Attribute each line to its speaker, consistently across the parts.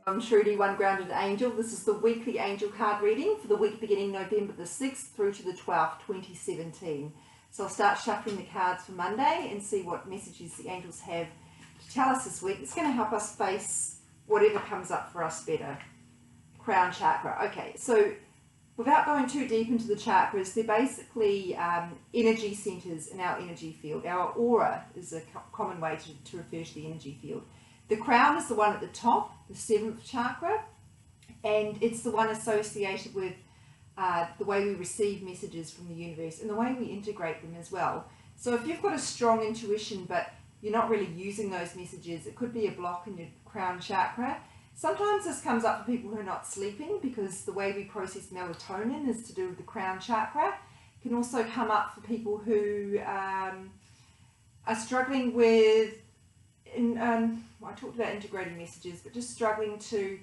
Speaker 1: I'm Trudy, One Grounded Angel. This is the weekly angel card reading for the week beginning November the 6th through to the 12th, 2017. So I'll start shuffling the cards for Monday and see what messages the angels have to tell us this week. It's going to help us face whatever comes up for us better. Crown chakra. Okay, so without going too deep into the chakras, they're basically energy centers in our energy field. Our aura is a common way to refer to the energy field. The crown is the one at the top, the 7th chakra, and it's the one associated with the way we receive messages from the universe and the way we integrate them as well. So if you've got a strong intuition but you're not really using those messages, it could be a block in your crown chakra. Sometimes this comes up for people who are not sleeping because the way we process melatonin is to do with the crown chakra. It can also come up for people who are struggling with, I talked about integrating messages, but just struggling to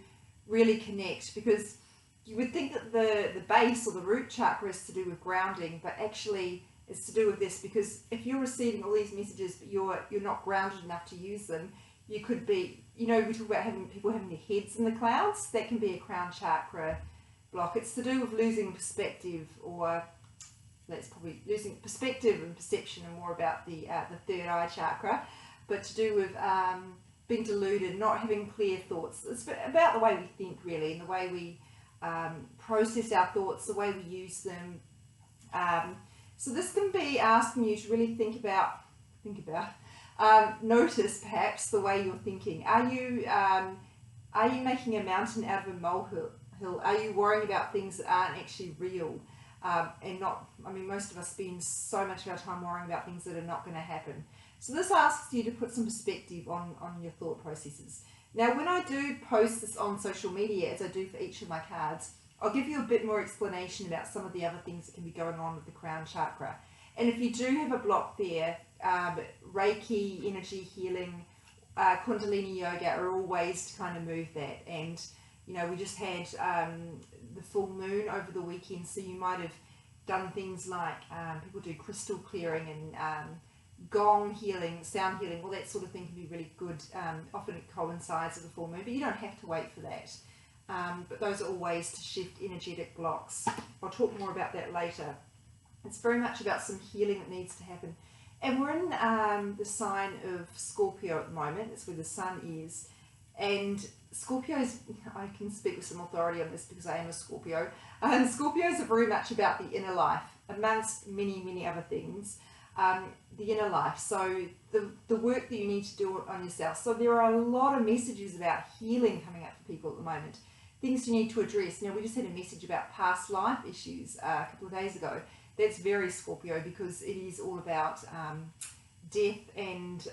Speaker 1: really connect, because you would think that the base or the root chakra is to do with grounding, but actually it's to do with this, because if you're receiving all these messages but you're not grounded enough to use them, you could be, we talk about people having their heads in the clouds. That can be a crown chakra block. It's to do with losing perspective, or that's probably losing perspective and perception, and more about the third eye chakra, but to do with being deluded, not having clear thoughts. It's about the way we think, really, and the way we process our thoughts, the way we use them. So this can be asking you to really think about, notice perhaps the way you're thinking. Are you making a mountain out of a molehill? Are you worrying about things that aren't actually real? And not, most of us spend so much of our time worrying about things that are not going to happen. So this asks you to put some perspective on your thought processes. Now, when I do post this on social media, as I do for each of my cards, I'll give you a bit more explanation about some of the other things that can be going on with the crown chakra. And if you do have a block there, Reiki, energy healing, Kundalini yoga are all ways to kind of move that. And, we just had the full moon over the weekend, so you might have done things like people do crystal clearing and gong healing, sound healing, all that sort of thing can be really good. Often it coincides with the full moon, but you don't have to wait for that. But those are all ways to shift energetic blocks. I'll talk more about that later. It's very much about some healing that needs to happen. And we're in the sign of Scorpio at the moment. It's where the sun is. And Scorpios, I can speak with some authority on this because I am a Scorpio. Scorpios are very much about the inner life, amongst many, many other things. The inner life, so the work that you need to do on yourself. So there are a lot of messages about healing coming up for people at the moment, things you need to address. Now, we just had a message about past life issues a couple of days ago. That's very Scorpio, because it is all about death and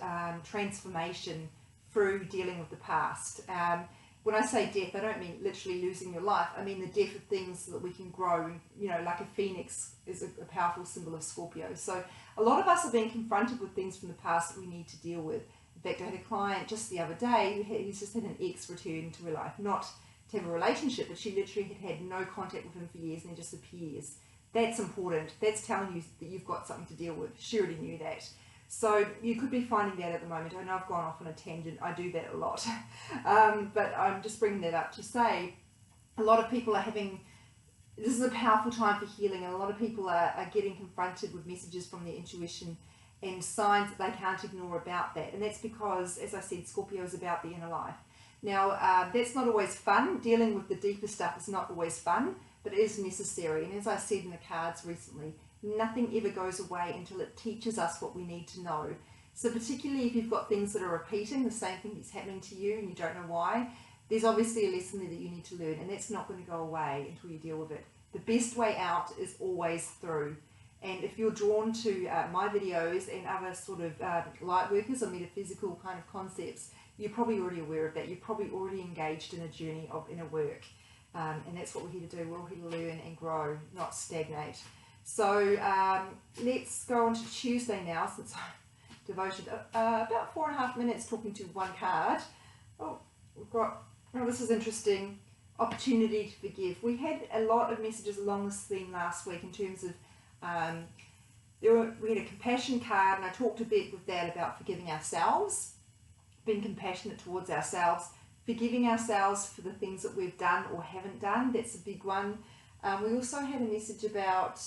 Speaker 1: transformation through dealing with the past. When I say death, I don't mean literally losing your life. I mean the death of things so that we can grow. Like a phoenix is a powerful symbol of Scorpio. So a lot of us are being confronted with things from the past that we need to deal with. In fact, I had a client just the other day who's just had an ex return to her life, not to have a relationship, but she literally had no contact with him for years and he just appears. That's important. That's telling you that you've got something to deal with. She already knew that. So you could be finding that at the moment. I know I've gone off on a tangent. I do that a lot. But I'm just bringing that up to say a lot of people are having, this is a powerful time for healing, and a lot of people are getting confronted with messages from their intuition and signs that they can't ignore about that. And that's because, as I said, Scorpio is about the inner life. Now, that's not always fun. Dealing with the deeper stuff is not always fun, but it is necessary. And as I said in the cards recently, nothing ever goes away until it teaches us what we need to know. So particularly if you've got things that are repeating, the same thing that's happening to you and you don't know why, there's obviously a lesson there that you need to learn, and that's not going to go away until you deal with it. The best way out is always through. And if you're drawn to my videos and other sort of light workers or metaphysical kind of concepts, you're probably already aware of that. You're probably already engaged in a journey of inner work. And that's what we're here to do. We're all here to learn and grow, not stagnate. So let's go on to Tuesday now, since I've devoted about 4.5 minutes talking to one card. Oh, this is interesting. Opportunity to forgive. We had a lot of messages along this theme last week in terms of, we had a compassion card, and I talked a bit with that about forgiving ourselves, being compassionate towards ourselves, forgiving ourselves for the things that we've done or haven't done. That's a big one. We also had a message about,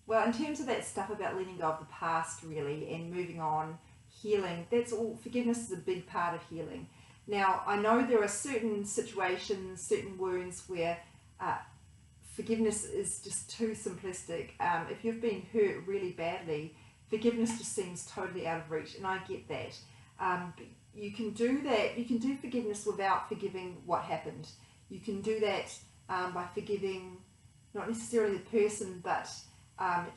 Speaker 1: well, in terms of that stuff about letting go of the past really and moving on, healing, that's all. Forgiveness is a big part of healing. Now, I know there are certain situations, certain wounds where forgiveness is just too simplistic. If you've been hurt really badly, forgiveness just seems totally out of reach, and I get that. But you can do that. You can do forgiveness without forgiving what happened. You can do that by forgiving not necessarily the person, but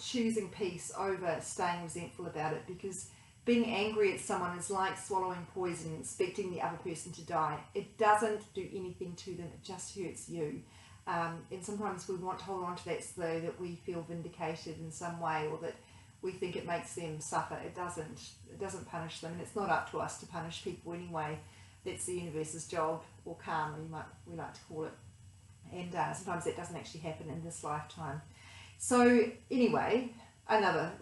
Speaker 1: choosing peace over staying resentful about it, because being angry at someone is like swallowing poison and expecting the other person to die. It doesn't do anything to them, it just hurts you. And sometimes we want to hold on to that so that we feel vindicated in some way, or that we think it makes them suffer. It doesn't punish them, and it's not up to us to punish people anyway. That's the universe's job, or karma, we like to call it. And sometimes that doesn't actually happen in this lifetime. So anyway, another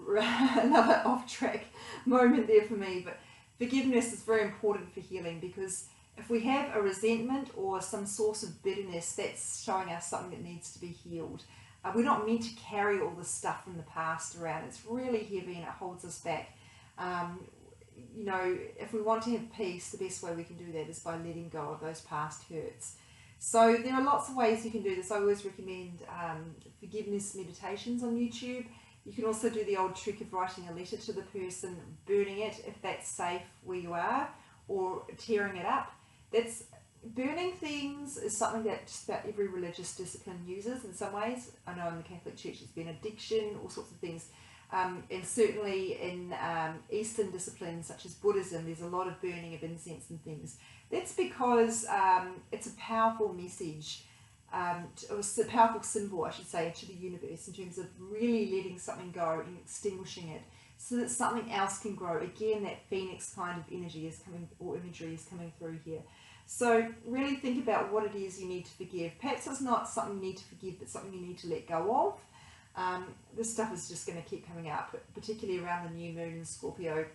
Speaker 1: off track moment there for me, but forgiveness is very important for healing, because if we have a resentment or some source of bitterness, that's showing us something that needs to be healed. We're not meant to carry all this stuff from the past around. It's really heavy and it holds us back. You know, if we want to have peace, the best way we can do that is by letting go of those past hurts. So there are lots of ways you can do this. I always recommend forgiveness meditations on YouTube. You can also do the old trick of writing a letter to the person, burning it if that's safe where you are, or tearing it up. Burning things is something that just about every religious discipline uses in some ways. I know in the Catholic Church it's been addiction, all sorts of things. And certainly in Eastern disciplines such as Buddhism, there's a lot of burning of incense and things. That's because it's a powerful message, or a powerful symbol, I should say, to the universe, in terms of really letting something go and extinguishing it so that something else can grow. Again, that phoenix kind of energy is coming, or imagery is coming through here. So really think about what it is you need to forgive. Perhaps it's not something you need to forgive, but something you need to let go of. This stuff is just going to keep coming up, particularly around the new moon in Scorpio.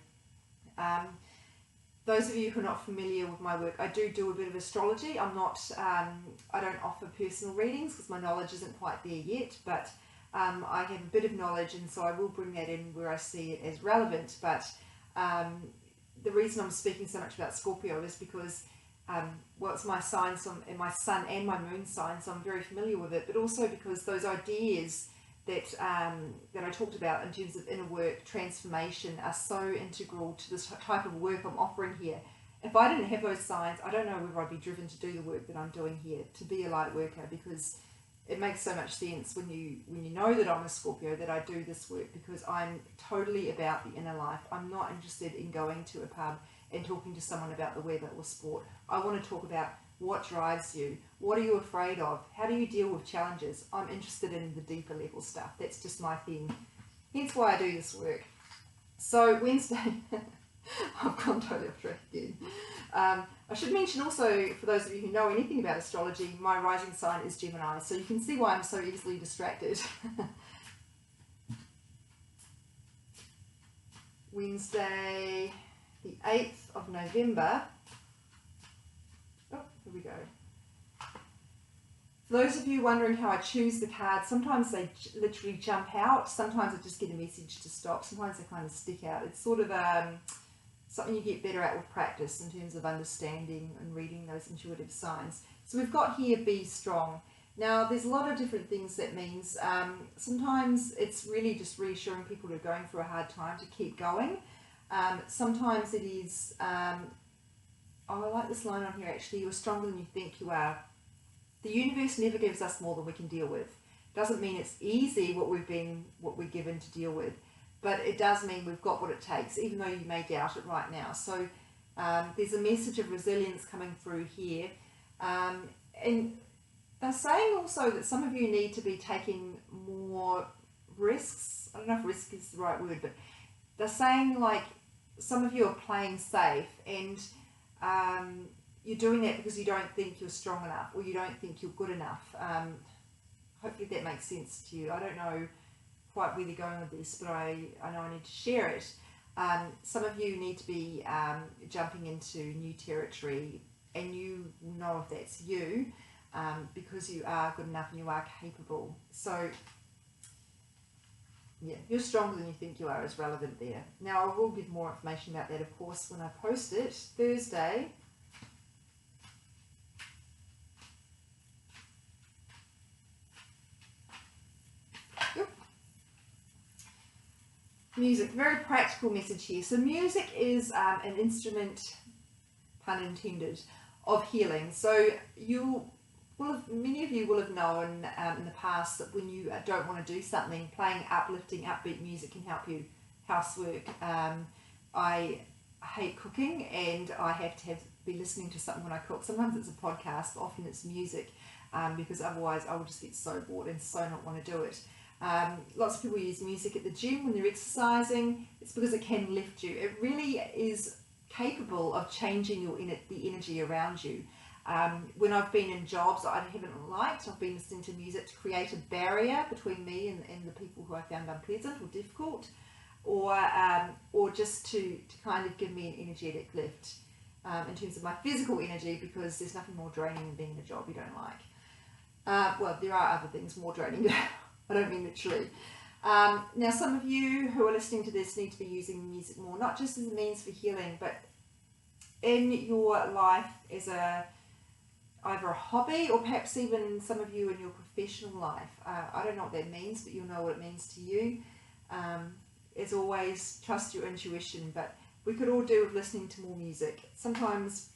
Speaker 1: Those of you who are not familiar with my work, I do a bit of astrology. I don't offer personal readings because my knowledge isn't quite there yet, but I have a bit of knowledge, and so I will bring that in where I see it as relevant. But the reason I'm speaking so much about Scorpio is because well, it's my sign, and my sun and my moon sign, so I'm very familiar with it, but also because those ideas that I talked about in terms of inner work, transformation, are so integral to this type of work I'm offering here. If I didn't have those signs, I don't know whether I'd be driven to do the work that I'm doing here, to be a light worker, because it makes so much sense when you know that I'm a Scorpio, that I do this work, because I'm totally about the inner life. I'm not interested in going to a pub and talking to someone about the weather or sport. I want to talk about what drives you, what are you afraid of, how do you deal with challenges. I'm interested in the deeper level stuff. That's just my thing. Hence why I do this work. So Wednesday, I've gone totally off track again. I should mention also, for those of you who know anything about astrology, my rising sign is Gemini, so you can see why I'm so easily distracted. Wednesday, the 8th of November. Oh, here we go. For those of you wondering how I choose the cards, sometimes they literally jump out. Sometimes I just get a message to stop. Sometimes they kind of stick out. It's sort of something you get better at with practice in terms of understanding and reading those intuitive signs. So we've got here, be strong. Now, there's a lot of different things that means. Sometimes it's really just reassuring people who are going through a hard time to keep going. Sometimes it is, oh, I like this line on here actually, you're stronger than you think you are. The universe never gives us more than we can deal with. Doesn't mean it's easy what we're given to deal with, but it does mean we've got what it takes, even though you may doubt it right now. So there's a message of resilience coming through here. And they're saying also that some of you need to be taking more risks. I don't know if risk is the right word, but they're saying like some of you are playing safe, and you're doing that because you don't think you're strong enough, or you don't think you're good enough. Hopefully that makes sense to you. I don't know quite where they're going with this, but I know I need to share it. Some of you need to be jumping into new territory, and you know if that's you, because you are good enough and you are capable. So yeah, you're stronger than you think you are is relevant there. Now, I will give more information about that, of course, when I post it Thursday. Yep. Music, very practical message here. So music is an instrument, pun intended, of healing. So many of you will have known in the past that when you don't want to do something, playing uplifting, upbeat music can help you. Housework. I hate cooking, and I have to be listening to something when I cook. Sometimes it's a podcast, but often it's music, because otherwise I will just get so bored and so not want to do it. Lots of people use music at the gym when they're exercising. It's because it can lift you. It really is capable of changing the energy around you. When I've been in jobs I haven't liked, I've been listening to music to create a barrier between me and the people who I found unpleasant or difficult, or just to kind of give me an energetic lift in terms of my physical energy, because there's nothing more draining than being in a job you don't like. Well, there are other things more draining. I don't mean literally. Now, some of you who are listening to this need to be using music more, not just as a means for healing, but in your life as either a hobby, or perhaps even some of you in your professional life. I don't know what that means, but you'll know what it means to you. As always, trust your intuition, but we could all do with listening to more music. Sometimes,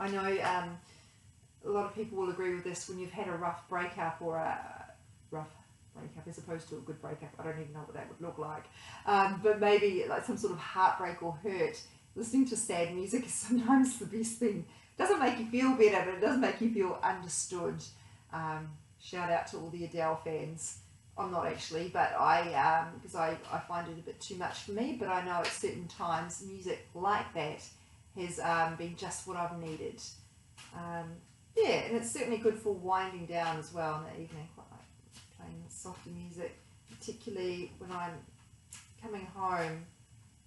Speaker 1: I know a lot of people will agree with this, when you've had a rough breakup, or a rough breakup as opposed to a good breakup, I don't even know what that would look like, but maybe like some sort of heartbreak or hurt, listening to sad music is sometimes the best thing. It doesn't make you feel better, but it does make you feel understood. Shout out to all the Adele fans. I'm not actually, but because I find it a bit too much for me, but I know at certain times music like that has been just what I've needed. Yeah, and it's certainly good for winding down as well in the evening. Quite like playing softer music, particularly when I'm coming home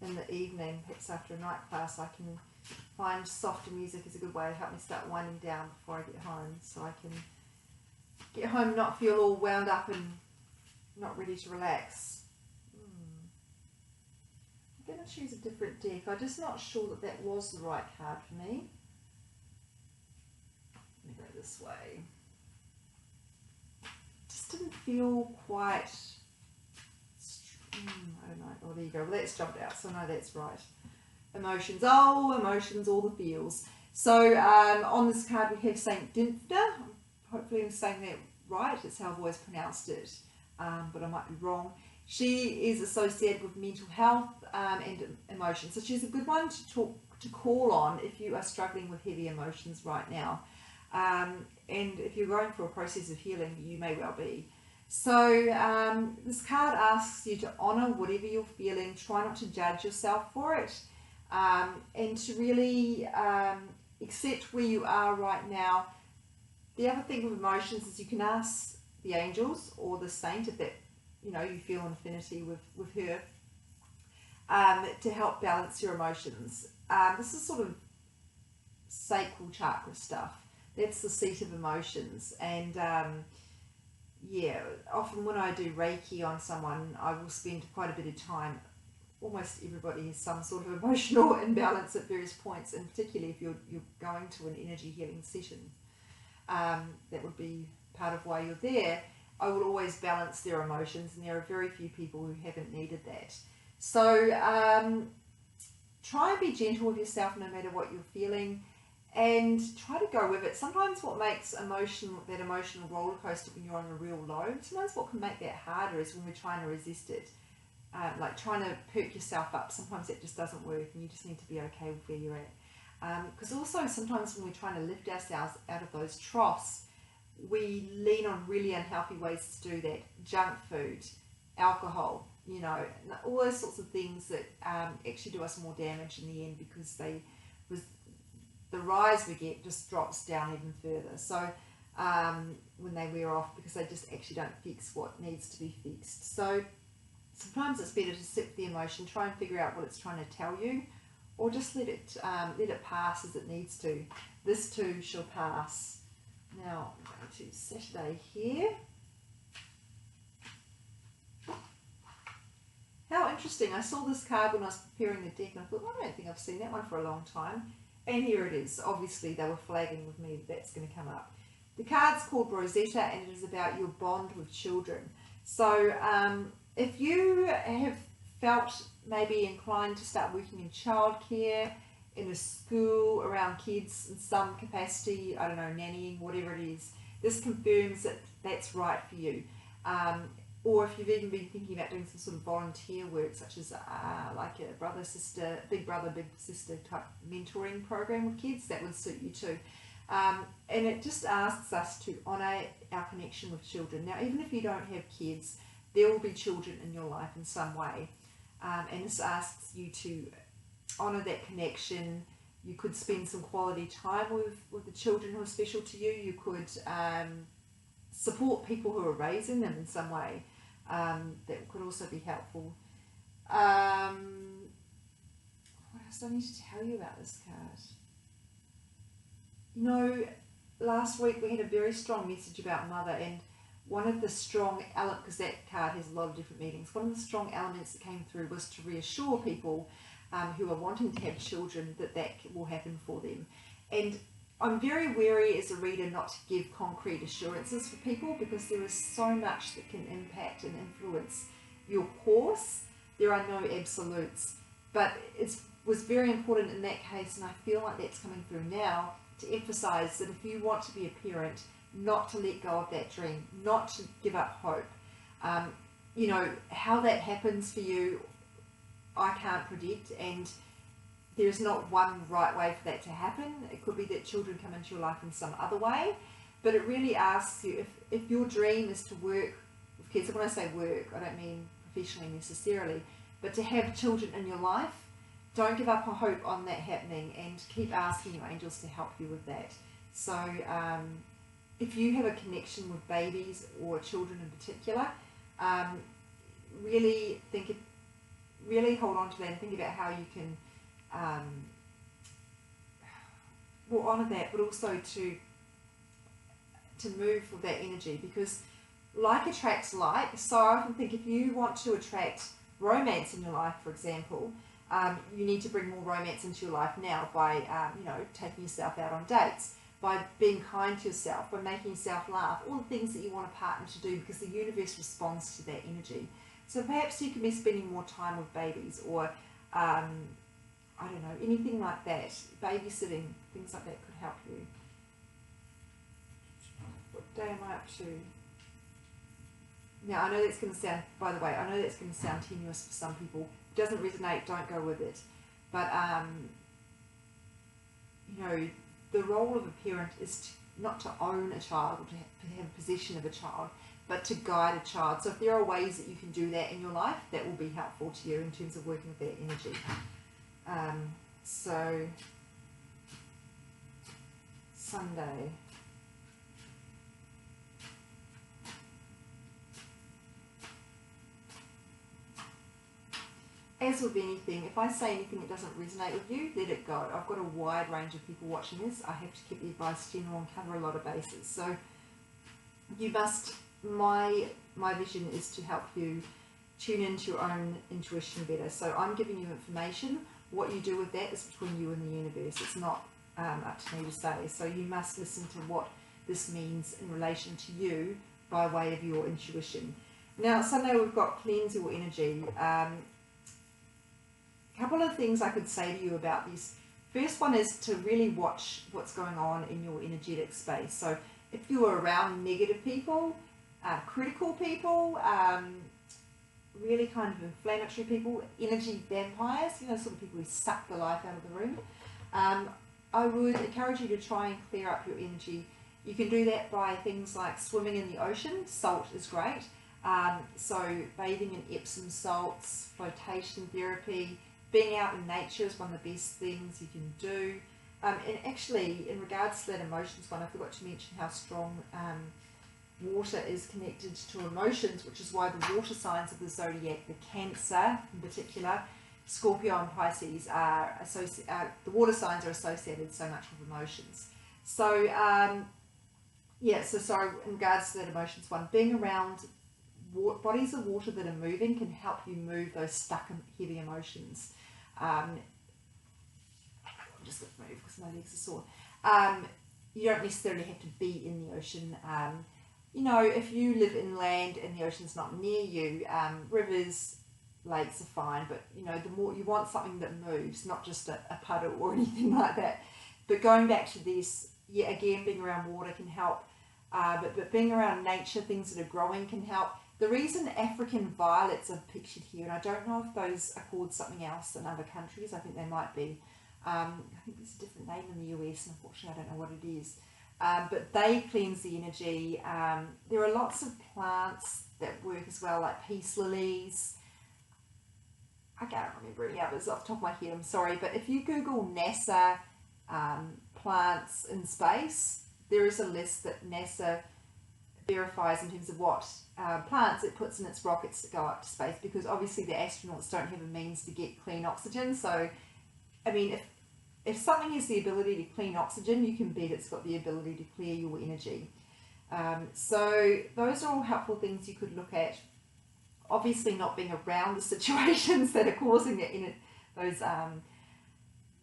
Speaker 1: in the evening, perhaps after a night class. I can find softer music is a good way to help me start winding down before I get home, so I can get home and not feel all wound up and not ready to relax. I'm going to choose a different deck. I'm just not sure that that was the right card for me. Let me go this way. Just didn't feel quite... I don't know. Oh, there you go. Well, that's jumped out, so I know that's right. Emotions. Oh, emotions, all the feels. So on this card we have Saint Dinther. Hopefully I'm saying that right. It's how I've always pronounced it, but I might be wrong. She is associated with mental health and emotions. So she's a good one to call on if you are struggling with heavy emotions right now. And if you're going through a process of healing, you may well be. So this card asks you to honour whatever you're feeling. Try not to judge yourself for it. And to really accept where you are right now. The other thing with emotions is you can ask the angels or the saint, if that, you feel an affinity with her, to help balance your emotions. This is sort of sacral chakra stuff. That's the seat of emotions. And often when I do Reiki on someone, I will spend quite a bit of time. Almost everybody has some sort of emotional imbalance at various points, and particularly if you're going to an energy healing session. That would be part of why you're there. I will always balance their emotions, and there are very few people who haven't needed that. So try and be gentle with yourself no matter what you're feeling, and try to go with it. Sometimes what makes that emotional roller coaster when you're on a real low, sometimes what can make that harder is when we're trying to resist it. Like trying to perk yourself up, sometimes that just doesn't work, and you just need to be okay with where you're at. Because also sometimes when we're trying to lift ourselves out of those troughs, we lean on really unhealthy ways to do that. Junk food, alcohol, all those sorts of things that actually do us more damage in the end, because the rise we get just drops down even further. So when they wear off, because they just actually don't fix what needs to be fixed. So sometimes it's better to sit with the emotion, try and figure out what it's trying to tell you, or just let it pass as it needs to. This too shall pass. Now, I'm going to Saturday here. How interesting. I saw this card when I was preparing the deck and I thought, I don't think I've seen that one for a long time. And here it is. Obviously, they were flagging with me that that's going to come up. The card's called Rosetta and it is about your bond with children. So if you have felt maybe inclined to start working in childcare, in a school, around kids in some capacity, I don't know, nannying, whatever it is, this confirms that that's right for you. Or if you've even been thinking about doing some sort of volunteer work, such as like a brother, sister, big brother, big sister type mentoring program with kids, that would suit you too. And it just asks us to honour our connection with children. Now, even if you don't have kids, there will be children in your life in some way. And this asks you to honour that connection. You could spend some quality time with the children who are special to you. You could support people who are raising them in some way. That could also be helpful. What else do I need to tell you about this card? You know, last week we had a very strong message about mother, and one of the strong elements, because that card has a lot of different meanings, one of the strong elements that came through was to reassure people who are wanting to have children that that will happen for them. And I'm very wary as a reader not to give concrete assurances for people, because there is so much that can impact and influence your course. There are no absolutes, but it was very important in that case, and I feel like that's coming through now, to emphasize that if you want to be a parent, not to let go of that dream, not to give up hope. You know, how that happens for you, I can't predict, and there's not one right way for that to happen. It could be that children come into your life in some other way, but it really asks you, if your dream is to work with kids, and when I say work, I don't mean professionally necessarily, but to have children in your life, don't give up hope on that happening, and keep asking your angels to help you with that. So if you have a connection with babies or children in particular, really hold on to that and think about how you can honour that, but also to move with that energy, because like attracts like. So I often think if you want to attract romance in your life, for example, you need to bring more romance into your life now by you know, taking yourself out on dates, by being kind to yourself, by making yourself laugh, all the things that you want a partner to do, because the universe responds to that energy. So perhaps you can be spending more time with babies, or I don't know, anything like that, babysitting, things like that could help you. What day am I up to? Now, I know that's going to sound, by the way, I know that's going to sound tenuous for some people. If it doesn't resonate, don't go with it. But, you know, the role of a parent is not to own a child or to have possession of a child, but to guide a child. So if there are ways that you can do that in your life, that will be helpful to you in terms of working with that energy. So, Sunday. As with anything, if I say anything that doesn't resonate with you, let it go. I've got a wide range of people watching this. I have to keep the advice general and cover a lot of bases. So you must, my vision is to help you tune into your own intuition better. So I'm giving you information. What you do with that is between you and the universe. It's not up to me to say. So you must listen to what this means in relation to you by way of your intuition. Now, Sunday we've got cleanse your energy. Couple of things I could say to you about this. First one is to really watch what's going on in your energetic space. So if you are around negative people, critical people, really kind of inflammatory people, energy vampires, you know, sort of people who suck the life out of the room, I would encourage you to try and clear up your energy. You can do that by things like swimming in the ocean. Salt is great. So bathing in Epsom salts, flotation therapy, being out in nature is one of the best things you can do. And actually, in regards to that emotions one, I forgot to mention how strong water is connected to emotions, which is why the water signs of the zodiac, the Cancer in particular, Scorpio and Pisces are the water signs are associated so much with emotions. So sorry, in regards to that emotions one, being around bodies of water that are moving can help you move those stuck and heavy emotions. I'm just going to move because my legs are sore. You don't necessarily have to be in the ocean. If you live inland and the ocean's not near you, rivers, lakes are fine, but the more you want something that moves, not just a puddle or anything like that. But going back to this, again, being around water can help, but being around nature, things that are growing can help. The reason African violets are pictured here, and I don't know if those are called something else in other countries, I think they might be. I think there's a different name in the US, unfortunately I don't know what it is. But they cleanse the energy. There are lots of plants that work as well, like peace lilies. I can't remember any others off the top of my head, I'm sorry, but if you Google NASA plants in space, there is a list that NASA verifies in terms of what plants it puts in its rockets to go up to space, because obviously the astronauts don't have a means to get clean oxygen. So, I mean, if something has the ability to clean oxygen, you can bet it's got the ability to clear your energy. So those are all helpful things you could look at. Obviously not being around the situations that are causing those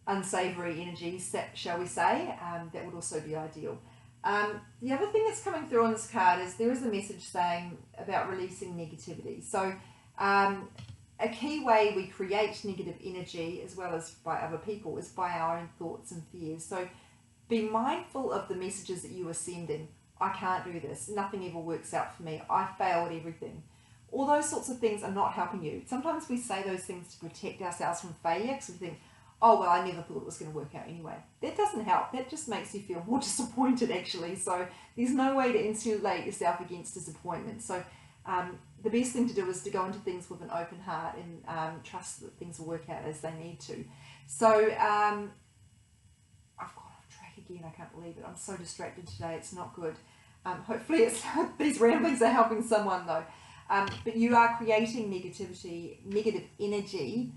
Speaker 1: unsavoury energies, shall we say, that would also be ideal. The other thing that's coming through on this card is there is a message saying about releasing negativity. So a key way we create negative energy, as well as by other people, is by our own thoughts and fears. So be mindful of the messages that you are sending. I can't do this. Nothing ever works out for me. I fail at everything. All those sorts of things are not helping you. Sometimes we say those things to protect ourselves from failure, because we think, oh, well, I never thought it was going to work out anyway. That doesn't help. That just makes you feel more disappointed, actually. So there's no way to insulate yourself against disappointment. So the best thing to do is to go into things with an open heart and trust that things will work out as they need to. So I've gone off track again. I can't believe it. I'm so distracted today. It's not good. Hopefully these ramblings are helping someone, though. But you are creating negative energy,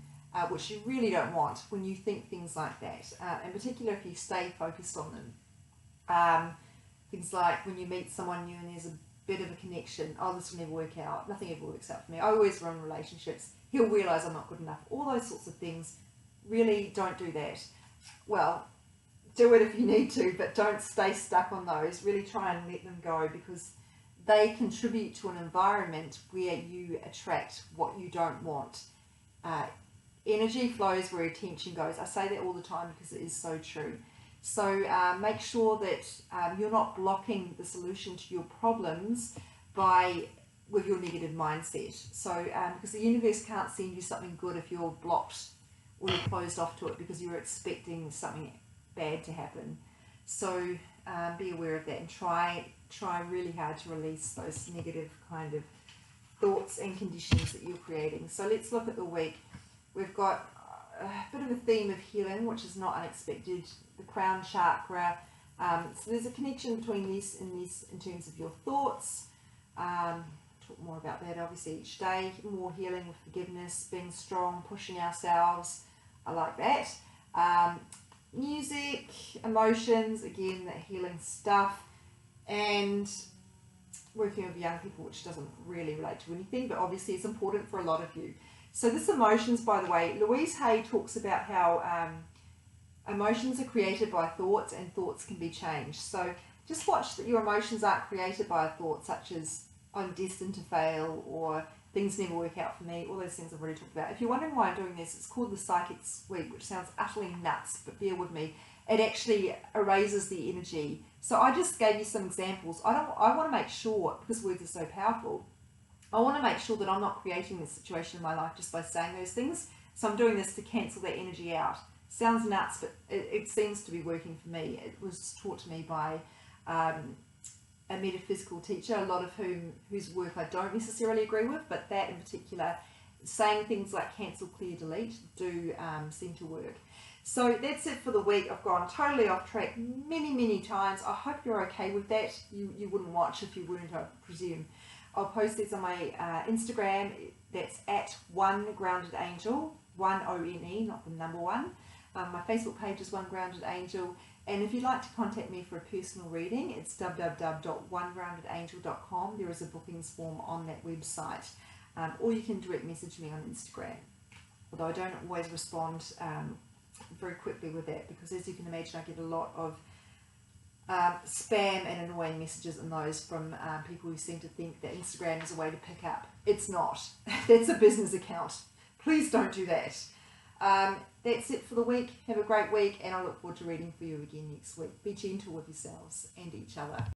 Speaker 1: which you really don't want when you think things like that. In particular, if you stay focused on them. Things like when you meet someone new and there's a bit of a connection. Oh, this will never work out. Nothing ever works out for me. I always run relationships. He'll realise I'm not good enough. All those sorts of things. Really don't do that. Well, do it if you need to, but don't stay stuck on those. Really try and let them go, because they contribute to an environment where you attract what you don't want. Energy flows where attention goes. I say that all the time because it is so true. So make sure that you're not blocking the solution to your problems with your negative mindset. So because the universe can't send you something good if you're blocked or you're closed off to it because you're expecting something bad to happen. So be aware of that and try really hard to release those negative kind of thoughts and conditions that you're creating. So let's look at the week. We've got a bit of a theme of healing, which is not unexpected. The crown chakra. So there's a connection between this and this in terms of your thoughts. Talk more about that obviously each day. More healing with forgiveness, being strong, pushing ourselves. I like that. Music, emotions, again, that healing stuff. And working with young people, which doesn't really relate to anything, but obviously it's important for a lot of you. So this emotions, by the way, Louise Hay talks about how emotions are created by thoughts and thoughts can be changed. So just watch that your emotions aren't created by a thought such as I'm destined to fail or things never work out for me. All those things I've already talked about. If you're wondering why I'm doing this, it's called the Psychic's Week, which sounds utterly nuts, but bear with me. It actually erases the energy. So I just gave you some examples. I want to make sure, because words are so powerful, I want to make sure that I'm not creating this situation in my life just by saying those things. So I'm doing this to cancel that energy out. Sounds nuts, but it seems to be working for me. It was taught to me by a metaphysical teacher, a lot of whose work I don't necessarily agree with, but that in particular, saying things like cancel, clear, delete do seem to work. So that's it for the week. I've gone totally off track many times. I hope you're okay with that. You wouldn't watch if you weren't, I presume. I'll post these on my Instagram. That's at One Grounded Angel, 1 ONE, not the number one. My Facebook page is One Grounded Angel. And if you'd like to contact me for a personal reading, it's www.onegroundedangel.com. There is a bookings form on that website. Or you can direct message me on Instagram. Although I don't always respond very quickly with that, because as you can imagine, I get a lot of spam and annoying messages in those from people who seem to think that Instagram is a way to pick up. It's not. That's a business account. Please don't do that. That's it for the week. Have a great week, and I look forward to reading for you again next week. Be gentle with yourselves and each other.